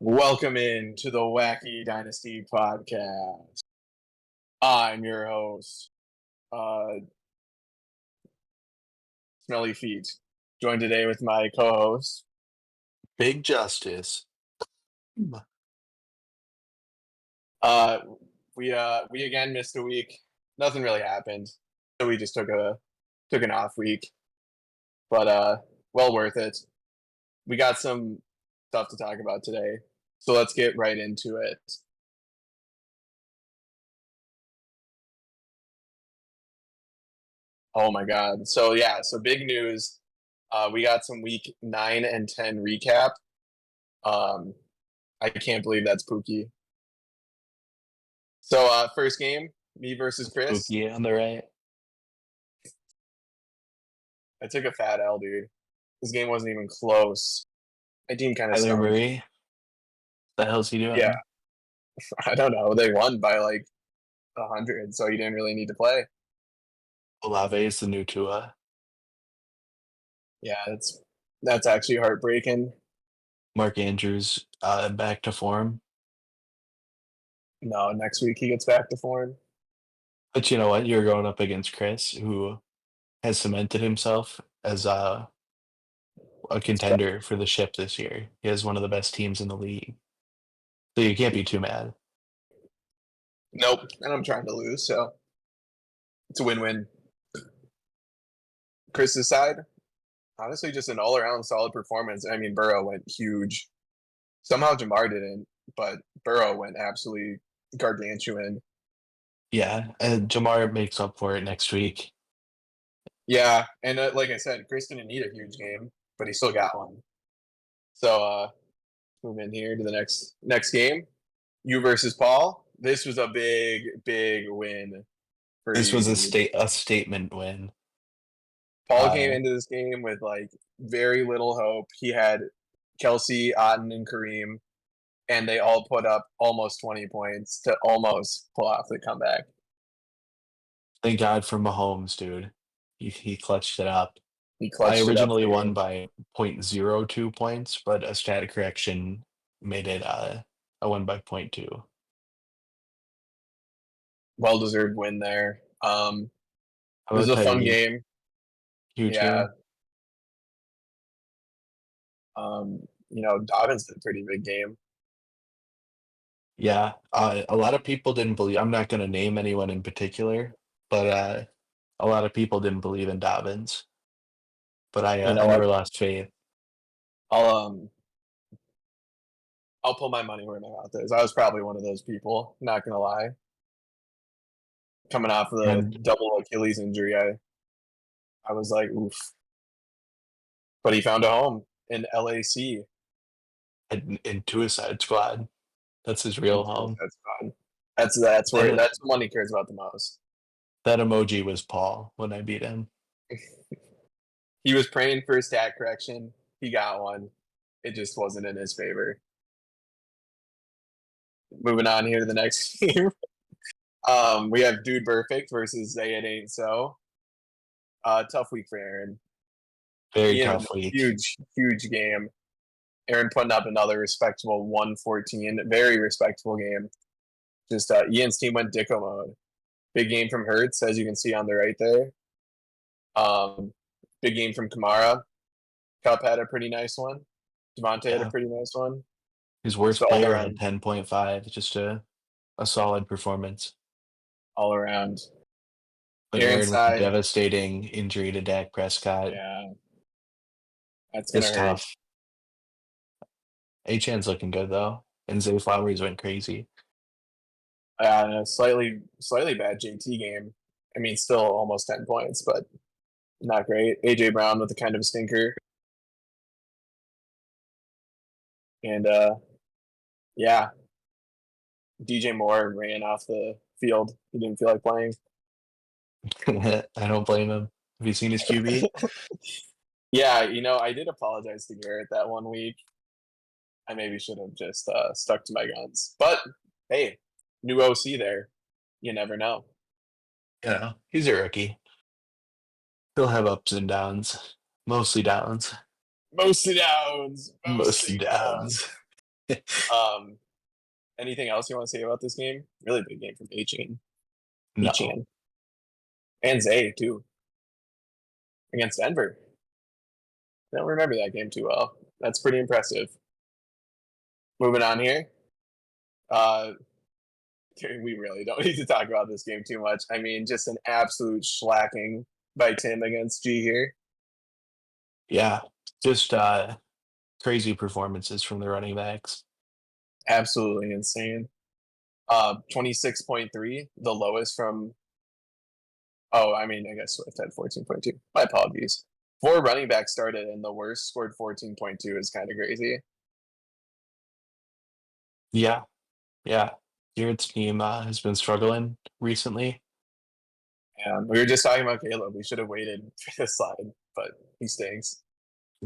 Welcome in to the Wacky Dynasty Podcast. I'm your host, uh, Smelly Feet, joined today with my co-host. Big Justice. Uh, we again missed a week. Nothing really happened, so we just took an off week, but well worth it. We got some stuff to talk about today, so let's get right into it. Oh my God! So big news. We got some week 9 and 10 recap. I can't believe that's Pookie. So first game, me versus Chris. Spooky on the right. I took a fat L, dude. This game wasn't even close. My team kind of Tyler stunk. Murray. The hell's he doing? Yeah, I don't know. They won by like 100, so you didn't really need to play. Olave is the new Tua. Yeah, that's actually heartbreaking. Mark Andrews back to form. No, next week he gets back to form. But you know what? You're going up against Chris, who has cemented himself as a contender for the ship this year. He has one of the best teams in the league. So you can't be too mad. Nope, and I'm trying to lose, so it's a win-win. Chris's side, honestly, just an all-around solid performance. I mean, Burrow went huge. Somehow Jamar didn't, but Burrow went absolutely gargantuan. Yeah, and Jamar makes up for it next week. Yeah, and like I said, Chris didn't need a huge game, but he still got one. So move in here to the next game. You versus Paul. This was a big win. This was a statement win. Paul came into this game with like very little hope. He had Kelsey, Otten, and Kareem, and they all put up almost 20 points to almost pull off the comeback. Thank God for Mahomes, dude. He clutched it up. I originally won by 0.02 points, but a stat correction made it I won by 0.2. Well-deserved win there. It was a fun game. Huge game. Dobbins did a pretty big game. Yeah, a lot of people didn't believe. I'm not going to name anyone in particular, but a lot of people didn't believe in Dobbins. But I never lost faith. I'll put my money where my mouth is. I was probably one of those people, not gonna lie. Coming off of the double Achilles injury, I was like, oof. But he found a home in LAC. In Suicide Squad. That's his real home. That's where that's the one he cares about the most. That emoji was Paul when I beat him. He was praying for a stat correction. He got one. It just wasn't in his favor. Moving on here to the next game. We have Dude Perfect versus They It Ain't So. Tough week for Aaron. Very tough week. Huge game. Aaron putting up another respectable 114. Very respectable game. Just Ian's team went Dicko mode. Big game from Hurts, as you can see on the right there. Big game from Kamara. Kupp had a pretty nice one. Devontae had a pretty nice one. His worst player had 10.5. Just a solid performance. All around. But Aaron with a devastating injury to Dak Prescott. Yeah. That's going to hurt. Tough. Achan's looking good, though. And Zay Flowers went crazy. A slightly bad JT game. I mean, still almost 10 points, but not great. AJ Brown with a kind of a stinker. And, DJ Moore ran off the field. He didn't feel like playing. I don't blame him. Have you seen his QB? Yeah, I did apologize to Garrett that one week. I maybe should have just stuck to my guns. But, hey, new OC there. You never know. Yeah, he's a rookie. He'll have ups and downs. Mostly downs. Mostly downs. Anything else you want to say about this game? Really big game from Achan. No. Achan. And Zay, too, against Denver. I don't remember that game too well. That's pretty impressive. Moving on here. We really don't need to talk about this game too much. I mean, just an absolute slacking by Tim against G here. Yeah, just crazy performances from the running backs. Absolutely insane. 26.3, the lowest from. Oh, I mean, I guess Swift had 14.2. My apologies. 4 running backs started and the worst scored 14.2 is kind of crazy. Yeah, yeah. Garrett's team has been struggling recently. We were just talking about Caleb. We should have waited for this slide, but he stinks.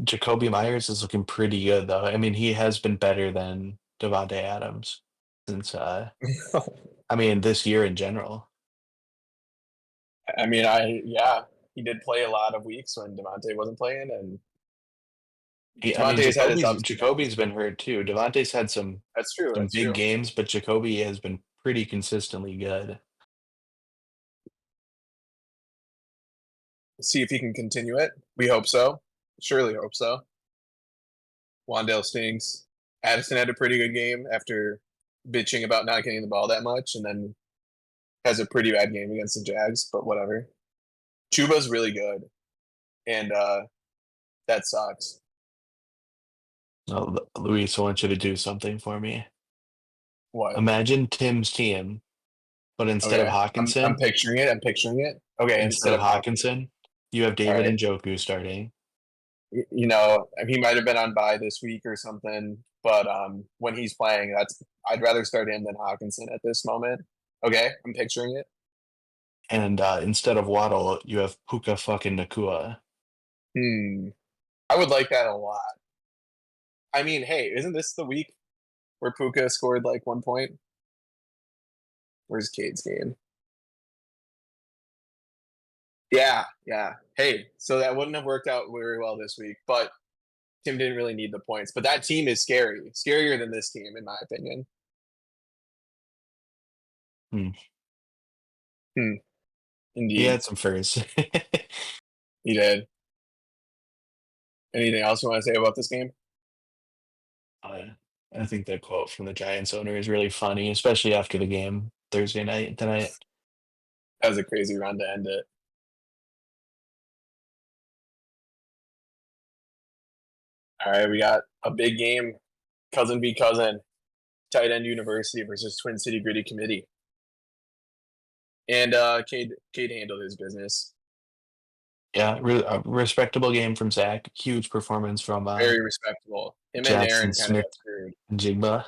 Jacoby Myers is looking pretty good, though. I mean, he has been better than Devontae Adams since, I mean, this year in general. I mean, he did play a lot of weeks when Devontae wasn't playing, and I mean, Devontae's had his ups and downs. Jacoby's been hurt too. Devontae's had some That's true. some That's big true. games, but Jacoby has been pretty consistently good. See if he can continue it. We hope so. Surely hope so. Wandale stinks. Addison had a pretty good game after bitching about not getting the ball that much, and then has a pretty bad game against the Jags, but whatever. Chuba's really good, and that sucks. Oh, Luis, I want you to do something for me. What? Imagine Tim's team, but instead of Okay, I'm Hawkinson, picturing it. I'm picturing it. Okay, instead instead of of Hawkinson, you have all David right. Njoku starting. You know, he might have been on bye this week or something, but when he's playing, I'd rather start him than Hawkinson at this moment. Okay, I'm picturing it. And instead of Waddle, you have Puka fucking Nakua. I would like that a lot. I mean, hey, isn't this the week where Puka scored like 1 point? Where's Cade's game? Yeah, yeah. Hey, so that wouldn't have worked out very well this week, but Tim didn't really need the points. But that team is scary, scarier than this team, in my opinion. Hmm. He Indeed, had some furs. he did. Anything else you want to say about this game? Uh, I think that quote from the Giants owner is really funny, especially after the game Thursday night tonight. That was a crazy run to end it. All right, we got a big game. Cousin v. cousin. Tight end University versus Twin City Gritty Committee. And Cade handled his business. Yeah, a respectable game from Zack. Huge performance from Very respectable. Him and Jackson Aaron kind of Smith got screwed. and Jigba.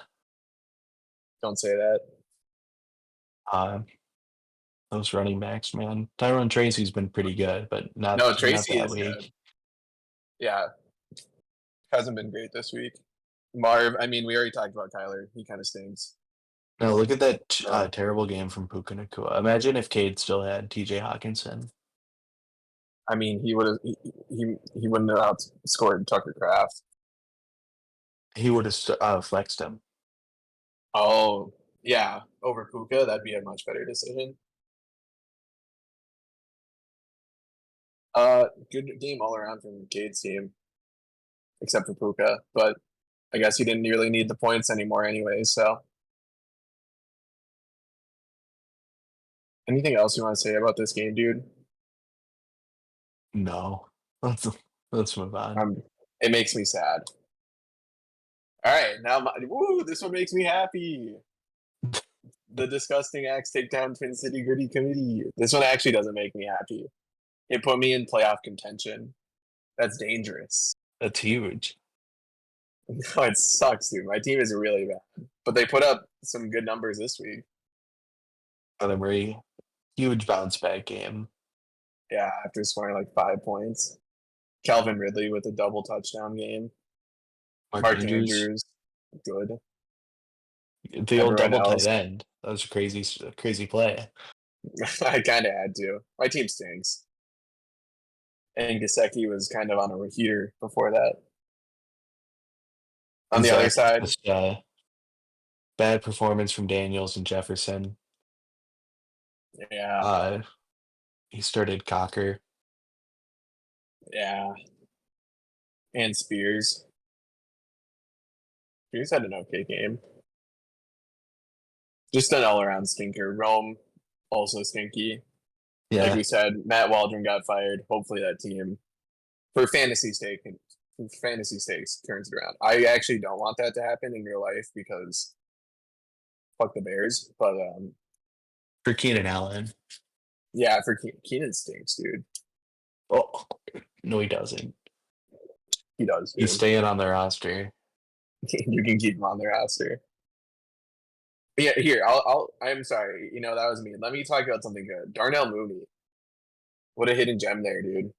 Don't say that. Uh, those running backs, man. Tyrone Tracy's been pretty good, but not No, not Tracy that is good. week. Yeah, hasn't been great this week. Marv, I mean, we already talked about Kyler. He kind of stinks. No, look at that No. terrible game from Puka Nakua. Imagine if Cade still had TJ Hawkinson. I mean, he would have. He wouldn't have outscored Tucker Kraft. He would have flexed him. Oh, yeah, over Puka, that'd be a much better decision. Good game all around from Cade's team, except for Puka. But I guess he didn't really need the points anymore anyway. So, anything else you want to say about this game, dude? No, let's move on. It makes me sad. All right, now this one makes me happy. The Disgusting Acts take down Twin City Gritty Committee. This one actually doesn't make me happy. It put me in playoff contention. That's dangerous. That's huge. No, it sucks, dude. My team is really bad, but they put up some good numbers this week. Another very huge bounce back game. Yeah, after scoring like 5 points. Calvin Ridley with a double touchdown game. Mark Andrews, good. The old Everyone double else, tight end. That was a crazy play. I kind of had to. My team stinks. And Gasecki was kind of on a heater before that. On the other side, Just bad performance from Daniels and Jefferson. yeah, He started Cocker. yeah, and Spears. Spears had an okay game. Just an all-around stinker. Rome also stinky. Like Yeah, we said, Matt Waldron got fired. Hopefully that team, for fantasy stakes, turns it around. I actually don't want that to happen in real life because fuck the Bears. But for Keenan Allen. yeah, for Keenan stinks, dude. Oh, no, he doesn't. He does, He's dude. staying on the roster. You can keep him on the roster. But yeah, here, I'm sorry. That was me. Let me talk about something good. Darnell Mooney. What a hidden gem there, dude.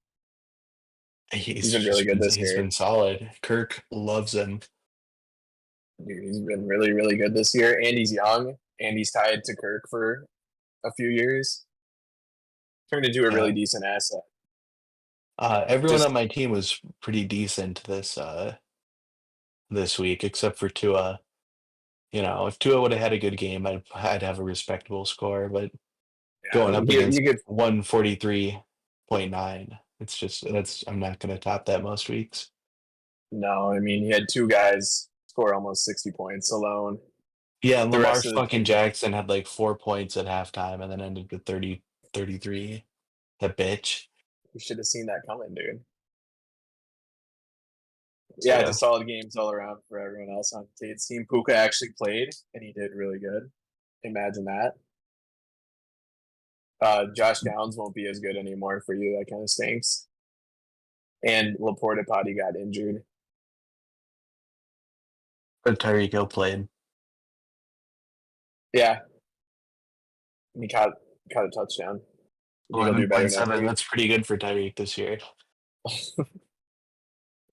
He's been really good this He's year. been solid. Kirk loves him. Dude, he's been really, really good this year. And he's young. And he's tied to Kirk for a few years. Turned into a really decent asset. Everyone on my team was pretty decent this week, except for Tua. If Tua would have had a good game, I'd have a respectable score. But going up against 143.9, I'm not going to top that most weeks. No, I mean, he had two guys score almost 60 points alone. Yeah, and Lamar fucking Jackson had like 4 points at halftime and then ended with 33. That bitch. You should have seen that coming, dude. Yeah, just solid games all around for everyone else on Tate's team. Puka actually played, and he did really good. Imagine that. Josh Downs won't be as good anymore for you. That kind of stinks. And Laporta Potty got injured. But Tyreek Hill played. Yeah. He caught a touchdown. 11.7. That's pretty good for Tyreek this year.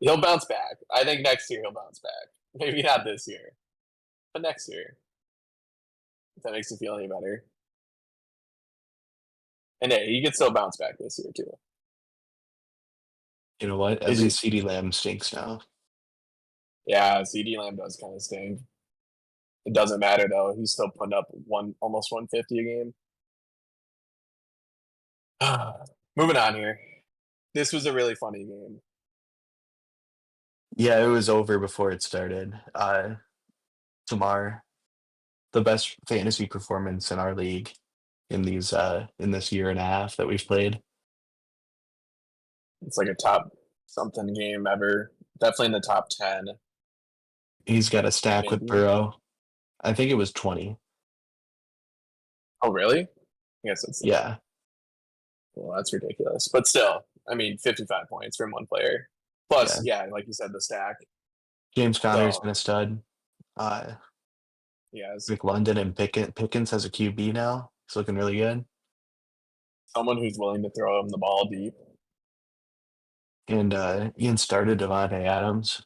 He'll bounce back. I think next year he'll bounce back. Maybe not this year, but next year. If that makes you feel any better. And hey, he could still bounce back this year too. You know what? At least CeeDee Lamb stinks now. Yeah, CeeDee Lamb does kind of stink. It doesn't matter though. He's still putting up almost 150 a game. Moving on here. This was a really funny game. Yeah, it was over before it started. Tamar, the best fantasy performance in our league in this year and a half that we've played. It's like a top something game ever. Definitely in the top 10. He's got a stack with Burrow. I think it was 20. Oh, really? I guess it's yeah. Well, that's ridiculous. But still, I mean, 55 points from one player. Plus, yeah, like you said, the stack. James Conner's been a stud. Yes. Rick London and Pickens has a QB now. He's looking really good. Someone who's willing to throw him the ball deep. And Ian started Devontae Adams.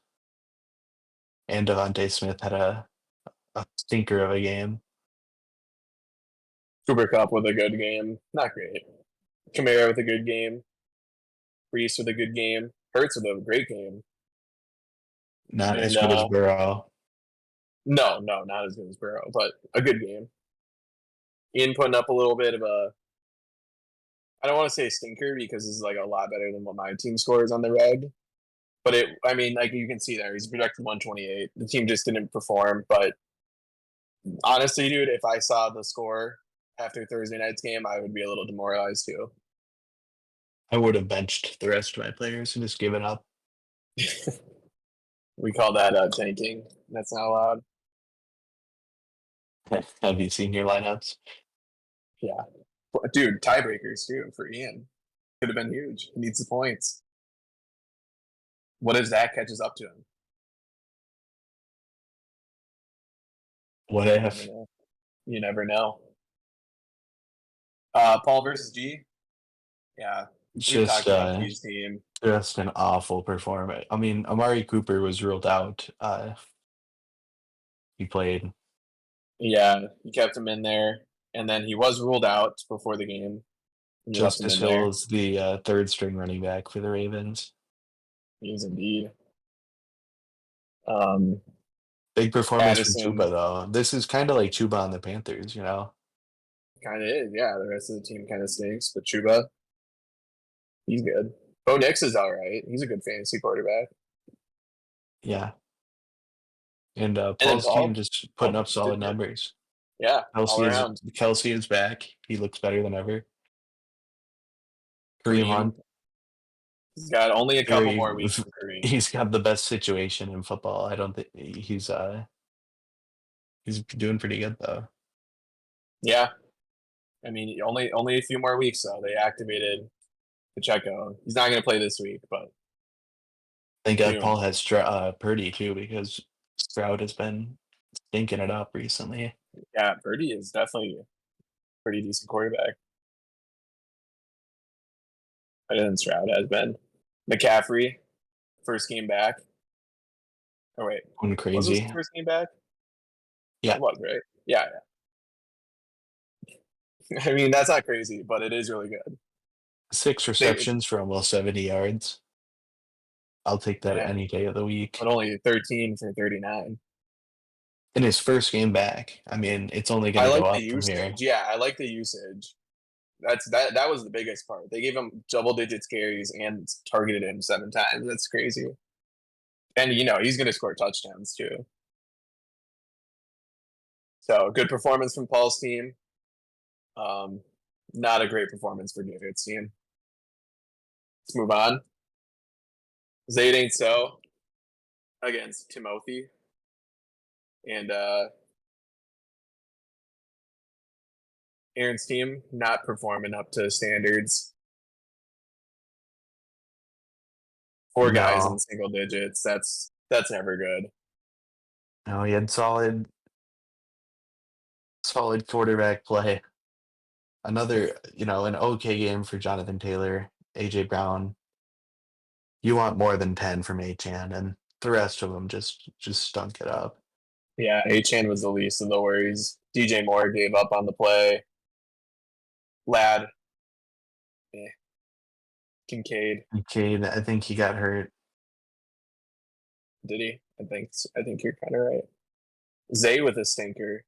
And Devontae Smith had a stinker of a game. Cooper Kupp with a good game. Not great. Kamara with a good game. Reese with a good game. Hurts with a great game. Not as good as Burrow. No, not as good as Burrow, but a good game. Ian putting up a little bit of I don't want to say stinker because this is like a lot better than what my team scores on the reg. But like you can see there, he's projected 128. The team just didn't perform. But honestly, dude, if I saw the score after Thursday night's game, I would be a little demoralized too. I would have benched the rest of my players and just given up. We call that tanking. That's not allowed. Have you seen your lineups? Yeah. Dude, tiebreakers too for Ian. Could have been huge. He needs the points. What if Zack catches up to him? What if? You never know. Paul versus G. Yeah. Just an awful performance. I mean, Amari Cooper was ruled out. He played. Yeah, he kept him in there, and then he was ruled out before the game. Justice Hill is the third string running back for the Ravens. He is indeed. Big performance from Addison Chuba, though. This is kind of like Chuba on the Panthers, you know? kind of is. Yeah, the rest of the team kind of stinks, but Chuba, he's good. Bo Nix is all right. He's a good fantasy quarterback. Yeah. And And then Paul's team Paul, just putting up solid did good. numbers. Yeah, all Kelsey is around. Kelsey is back. He looks better than ever. Kareem Kareem, Hunt, he's got only a couple more very weeks for Kareem. he's got the best situation in football. I don't think he's doing pretty good though. Yeah, I mean, only a few more weeks though. They activated Pacheco. He's not going to play this week, but Thank God soon. Paul has Purdy too, because Stroud has been stinking it up recently. Yeah, Purdy is definitely a pretty decent quarterback. Better than Stroud has been. McCaffrey, first game back. Oh wait, Going was this crazy. the first game back? Yeah. It was, right? Yeah. I mean, that's not crazy, but it is really good. 6 They, receptions for almost 70 yards. I'll take that yeah, any day of the week. but only 13 for 39. In his first game back, I mean, it's only going I to go like the up from here. usage. Yeah, I like the usage. That was the biggest part. They gave him double digits carries and targeted him 7 times. That's crazy. And he's going to score touchdowns too. So good performance from Paul's team. Not a great performance for Garrett's team. Let's move on. Zayd ain't so against Timothy. And Aaron's team not performing up to standards. 4 guys in single digits. That's never good. No, he had solid quarterback play. Another, an okay game for Jonathan Taylor, AJ Brown. You want more than 10 from Achan, and the rest of them just stunk it up. Yeah, Achan was the least of the worries. DJ Moore gave up on the play. Ladd. Kincaid. I think he got hurt. Did he? I think you're kind of right. Zay with a stinker.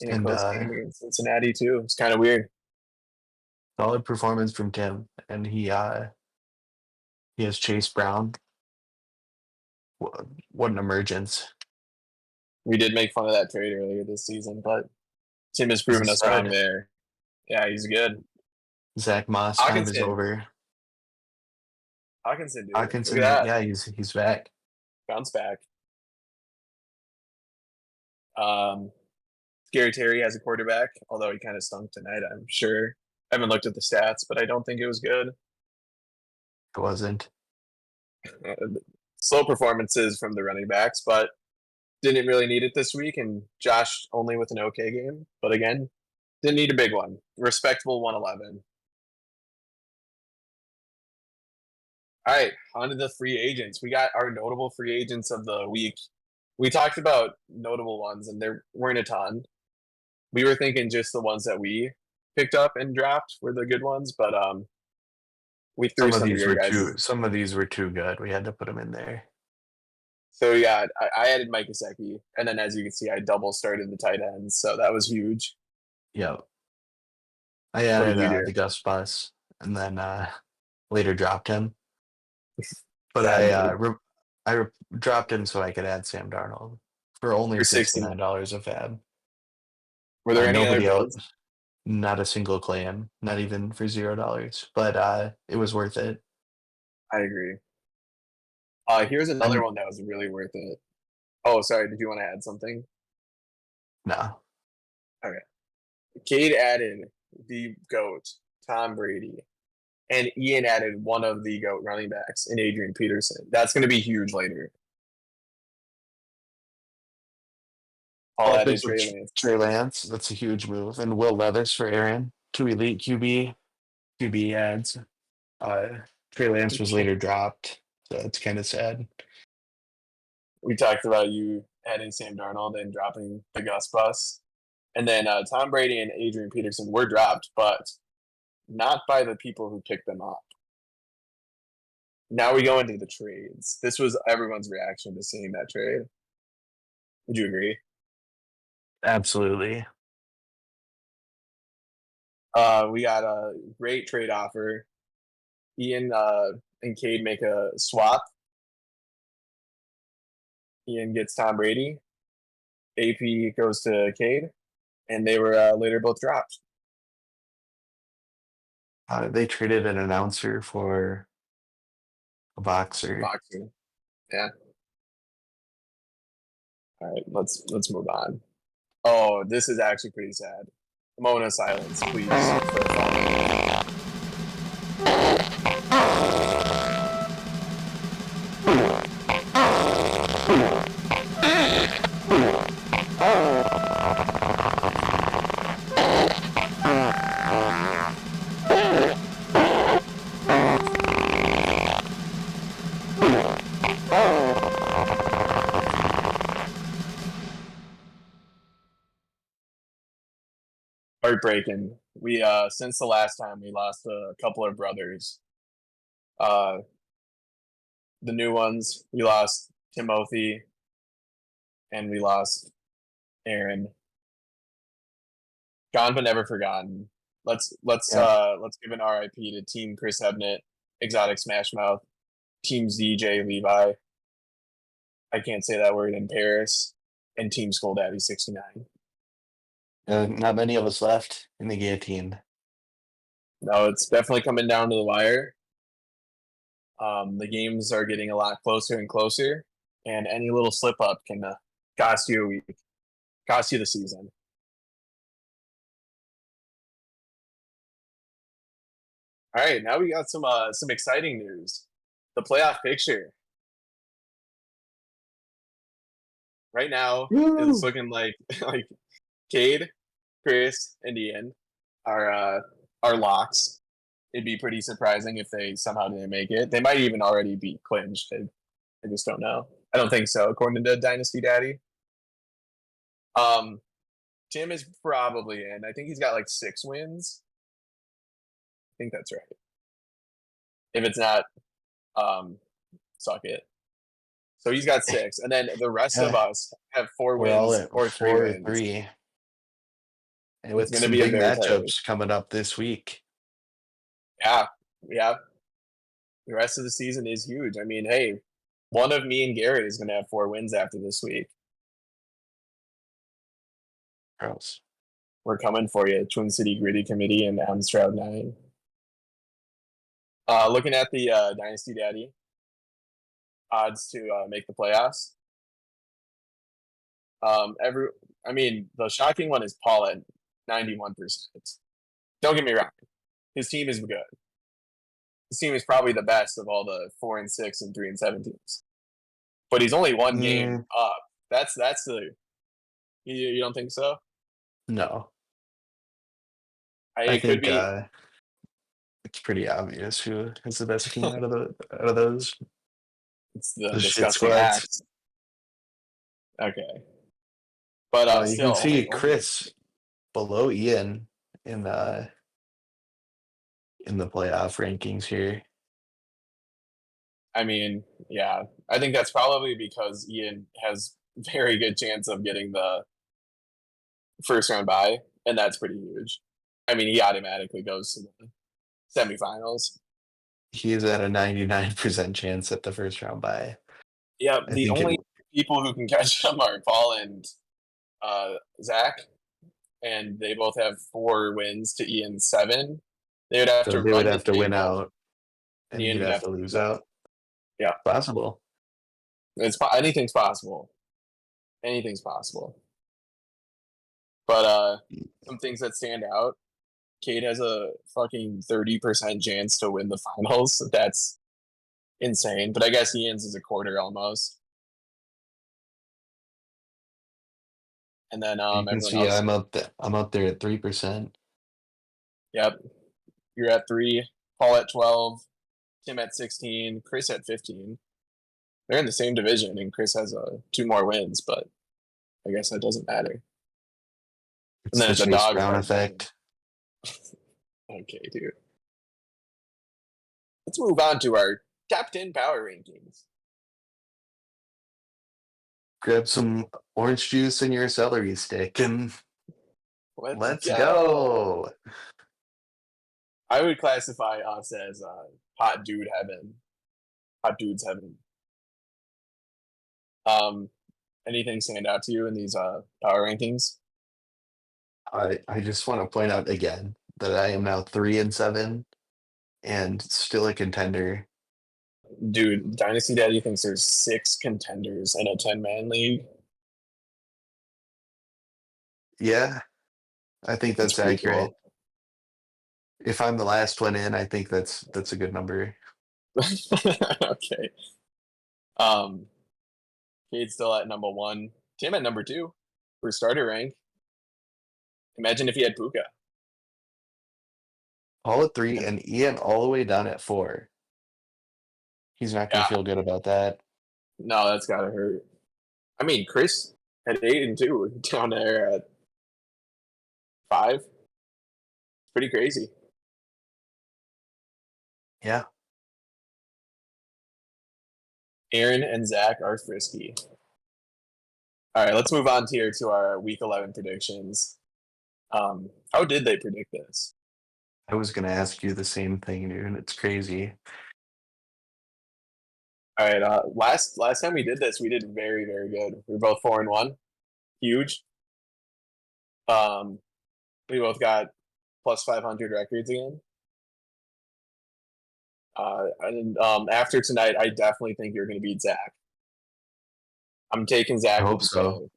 In a And close game against Cincinnati too. It's kind of weird. solid performance from Tim, and he has Chase Brown. What an emergence! We did make fun of that trade earlier this season, but Tim has He's a proven us wrong stud. there. Yeah, he's good. Zach Moss time is Hawkinson. over. Hawkinson, dude. Hawkinson, Look at that. yeah, he's back. Bounce back. Scary Terry has a quarterback, although he kind of stunk tonight, I'm sure. I haven't looked at the stats, but I don't think it was good. It wasn't. Slow performances from the running backs, but didn't really need it this week. And Josh only with an okay game, but again, didn't need a big one. Respectable 111. All right, on to the free agents. We got our notable free agents of the week. We talked about notable ones, and there weren't a ton. We were thinking just the ones that we picked up and dropped were the good ones, but we threw some of your guys. Some of these were too good. We had to put them in there. So yeah, I added Mike Gesicki, and then as you can see, I double started the tight ends, so that was huge. Yep. I added the Gus Bus, and then later dropped him. But I dropped him so I could add Sam Darnold for only $69 a fab. Were there any other builds? Not a single claim, not even for $0. But it was worth it. I agree. Here's another one that was really worth it. Oh, sorry. Did you want to add something? No. Okay. Cade added the GOAT, Tom Brady, and Ian added one of the GOAT running backs in Adrian Peterson. That's going to be huge later. All added Trey Lance. That's a huge move. And Will Levis for Aaron. 2 elite QB ads. Trey Lance was later dropped, so it's kind of sad. We talked about you adding Sam Darnold and dropping the Gus Bus. And then Tom Brady and Adrian Peterson were dropped, but not by the people who picked them up. Now we go into the trades. This was everyone's reaction to seeing that trade. Would you agree? Absolutely. We got a great trade offer. Ian and Cade make a swap. Ian gets Tom Brady. AP goes to Cade, and they were later both dropped. They traded an announcer for a boxer. Boxing. Yeah. All right, let's move on. Oh, this is actually pretty sad. A moment of silence, please, for the following. Heartbreaking. We since the last time we lost a couple of brothers. The new ones, we lost Timothy and we lost Aaron. Gone but never forgotten. Let's give an RIP to Team Chris Hebnett, Exotic Smash Mouth, Team ZJ Levi. I can't say that word in Paris, and Team SKOL Daddy 69. Not many of us left in the guillotine. No, it's definitely coming down to the wire. The games are getting a lot closer and closer, and any little slip up can cost you a week, cost you the season. All right, now we got some exciting news. The playoff picture. Right now, it's looking like Cade, Chris, and Ian are locks. It'd be pretty surprising if they somehow didn't make it. They might even already be clinched. I just don't know. I don't think so, according to Dynasty Daddy. Tim is probably in. I think he's got like 6 wins. I think that's right. If it's not, suck it. So he's got 6, and then the rest of us have 4 wins or 3 wins. 3. And with It's some gonna be a big very matchups coming up this week. Yeah. The rest of the season is huge. I mean, hey, one of me and Garrett is going to have 4 wins after this week. Gross. We're coming for you, Twin City Gritty Committee and Amstrad 9. Looking at the Dynasty Daddy odds to make the playoffs. The shocking one is Paul at 91%. Don't get me wrong. His team is good. His team is probably the best of all the 4-6 and 3-7 teams. But he's only 1 game up. That's the. You don't think so? No. It could be. It's pretty obvious who is the best team out of those. It's the shit disgusting squads. acts. Okay. But you still, can see Chris below Ian in the playoff rankings here. I mean, yeah. I think that's probably because Ian has very good chance of getting the first round bye, and that's pretty huge. I mean, he automatically goes to the semifinals. He is at a 99% chance at the first round bye. Yeah, the only people who can catch him are Paul and Zack, and they both have 4 wins to Ian's 7. They would have to win out, and Ian would have to lose out. Yeah, possible. Anything's possible. Anything's possible. But some things that stand out. Cade has a fucking 30% chance to win the finals. That's insane. But I guess Ian's is a quarter almost. And then you can see I'm up there at 3%. Yep. You're at 3, Paul at 12, Tim at 16, Chris at 15. They're in the same division, and Chris has 2 more wins, but I guess that doesn't matter. It's and then the Chase Brown effect. Okay, dude. Let's move on to our top 10 power rankings. Grab some orange juice and your celery stick and let's go. I would classify us as hot dude heaven. Hot dudes heaven. Anything stand out to you in these power rankings? I just want to point out again that I am now 3-7 and still a contender. Dude, Dynasty Daddy thinks there's 6 contenders in a 10-man league. Yeah, I think that's pretty accurate. cool. If I'm the last one in, I think that's a good number. Okay. Cade's still at number 1. Tim at number 2 for starter rank. Imagine if he had Puka. Paul at 3 and Ian all the way down at 4. He's not going to feel good about that. No, that's got to hurt. I mean, Chris at 8 and 2 down there at 5. Pretty crazy. Yeah. Aaron and Zach are frisky. All right, let's move on here to our Week 11 predictions. How did they predict this? I was going to ask you the same thing, dude. It's crazy. All right, last time we did this, we did very, very good. We were both 4-1. Huge. We both got plus 500 records again. And after tonight, I definitely think you're going to beat Zach. I'm taking Zach. I hope so.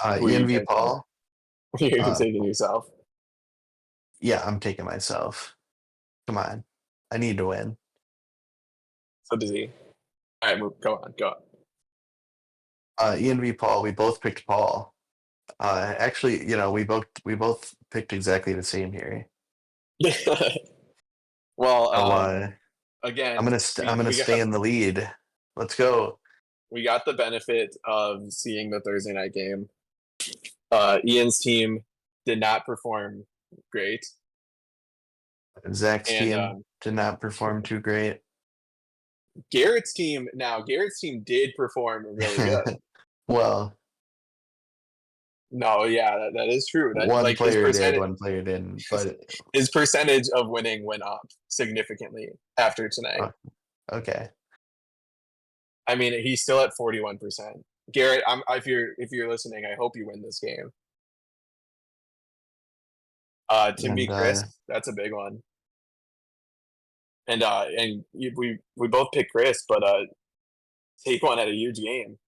Ian v. Paul. You're taking yourself. Yeah, I'm taking myself. Come on. I need to win. So does he. All right, go on. Ian v. Paul, we both picked Paul. Actually, we both picked exactly the same here. Well, again, I'm gonna stay in the lead. Let's go. We got the benefit of seeing the Thursday night game. Ian's team did not perform great. Zach's team did not perform too great. Garrett's team did perform really good. Well, no, yeah, that is true. One player did, one player didn't. But his percentage of winning went up significantly after tonight. Okay. I mean, he's still at 41%. Garrett, if you're listening, I hope you win this game. Tim v. Chris, that's a big one. And we both picked Chris, but Saquon had a huge game,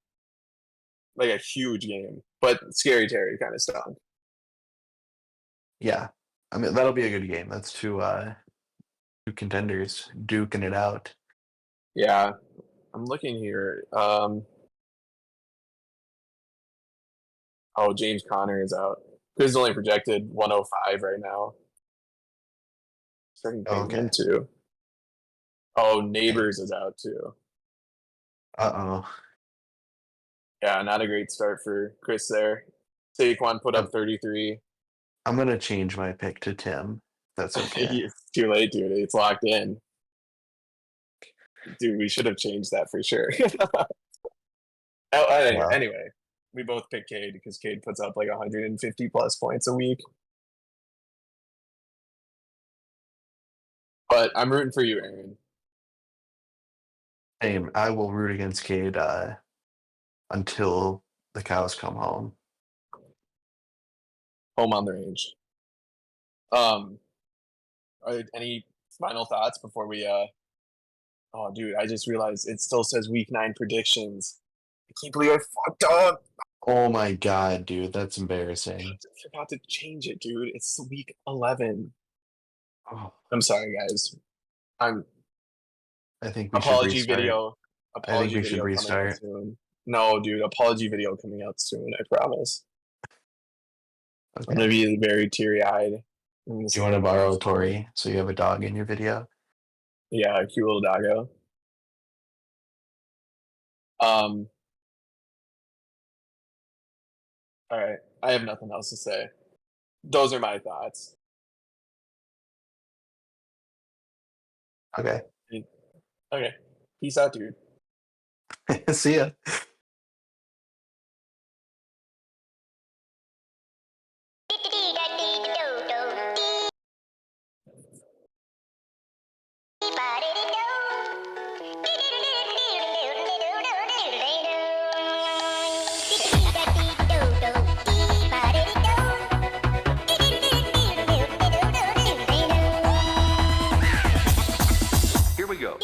like a huge game. But Scary Terry kind of stunk. Yeah, I mean that'll be a good game. That's two contenders duking it out. Yeah, I'm looking here. James Conner is out. Chris is only projected 105 right now. Starting him too. Neighbors is out too. Uh-oh. Yeah, not a great start for Chris there. Saquon put up 33. I'm going to change my pick to Tim. That's okay. It's too late, dude. It's locked in. Dude, we should have changed that for sure. Anyway, we both picked Cade because Cade puts up like 150 plus points a week. But I'm rooting for you, Aaron. Same. I will root against Cade until the cows come home. Home on the range. Are there any final thoughts before we Oh dude, I just realized it still says week 9 predictions. I can't believe I fucked up. Oh my god, dude, that's embarrassing. I forgot to change it, dude. It's week 11. Oh. I'm sorry, guys. I think we should restart. I think we should restart. Soon. No, dude, apology video coming out soon, I promise. Okay. I'm gonna be very teary-eyed. You want to borrow Tori so you have a dog in your video? Yeah, a cute little doggo. All right, I have nothing else to say. Those are my thoughts. Okay. Okay. Peace out, dude. See ya. Here we go.